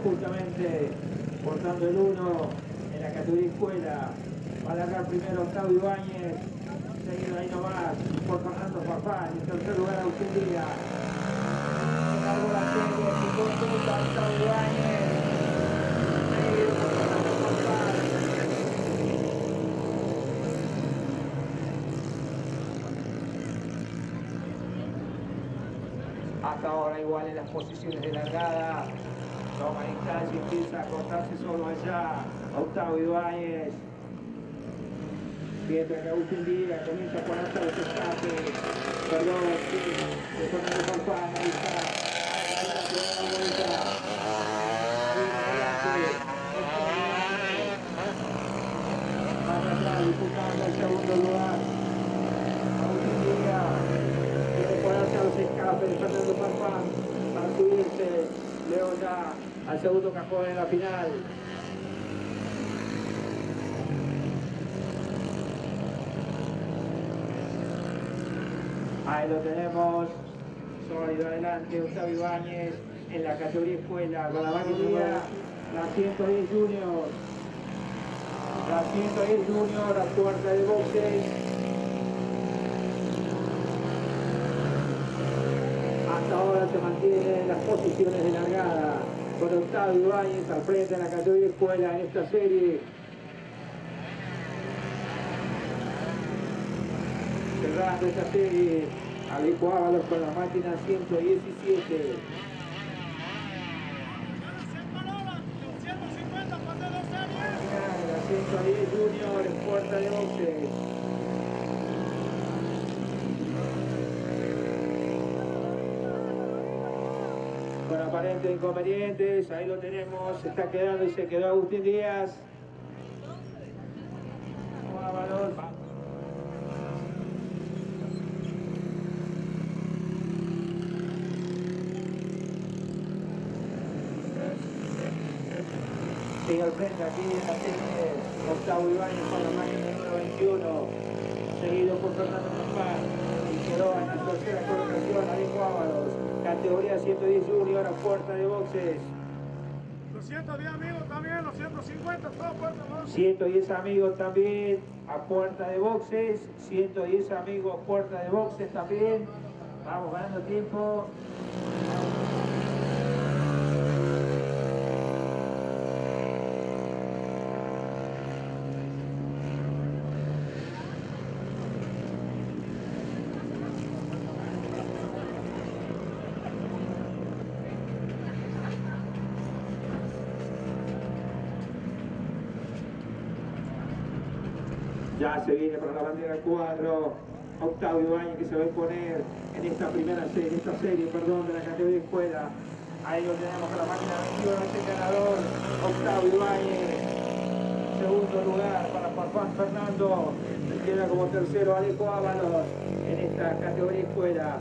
justamente portando el 1 en la categoría escuela. Va a largar primero Octavio Ibáñez, seguido ahí nomás por Fernando Farfán, en tercer lugar Agustín Díaz. Se cargó la serie, se consulta Octavio Ibáñez, seguido por Fernando Farfán. Hasta ahora igual en las posiciones de largada. Toma distancia y empieza a cortarse solo allá Octavio Ibáñez. Mientras que Agustín Díaz comienza a ponerse los escapes. Perdón, sí, de Fernando Farfán, ahí está. Ahí la primera vuelta. Viene adelante. Más atrás, disputando el segundo lugar. Agustín Díaz quiere ponerse a los escapes de Fernando Farfán para subirse luego ya al segundo cajón en la final. Ahí lo tenemos, sólido adelante Octavio Ibáñez en la categoría escuela con la maquinilla, la 110 Junior, la 110 Junior, la puerta de boxes. Hasta ahora se mantienen las posiciones de largada con Octavio Ibáñez al frente de la categoría escuela en esta serie. Cerrando esta serie, Alejo Ábalos con la máquina 117. La 110 Junior en puerta de boxes. Con aparentes inconvenientes, ahí lo tenemos, se está quedando y se quedó Agustín Díaz. Ábalos. Sigue al frente aquí en la serie Octavio Ibáñez con la máquina número 21, seguido por Fernando Farfán, y quedó en la tercera colocación Alejo Ábalos, categoría 110 Junior a puerta de boxes. Los 110 amigos también, los 150, toda puerta de boxes. 110 amigos también a puerta de boxes, 110 amigos a puerta de boxes también. Vamos ganando tiempo. Ya se viene para la bandera 4, Octavio Ibáñez que se va a imponer en esta primera serie, de la categoría escuela. Ahí lo tenemos con la máquina 21, este ganador, Octavio Ibáñez. Segundo lugar para Farfán Fernando, queda como tercero Alejo Ábalos en esta categoría escuela.